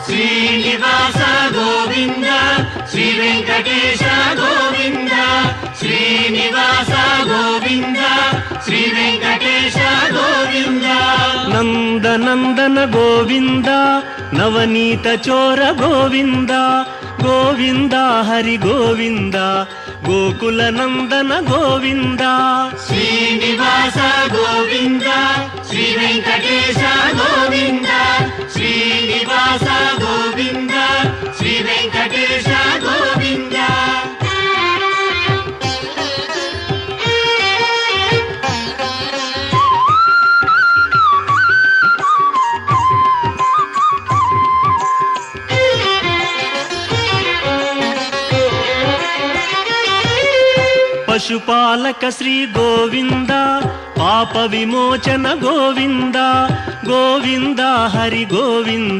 శ్రీనివాస గోవింద శ్రీ వెంకటేశ గోవింద శ్రీనివాస గోవింద శ్రీ వెంకటేశ గోవింద నందనందన గోవింద నవనీత చోర గోవింద గోవింద హరి గోవింద గోకుల నందన గోవింద శ్రీనివాస గోవింద శ్రీ వెంకటేశ గోవింద శ్రీనివాస గోవింద శ్రీ వెంకటేశ గోవింద పశుపాలక శ్రీ గోవింద పాప విమోచన గోవింద గోవింద హరి గోవింద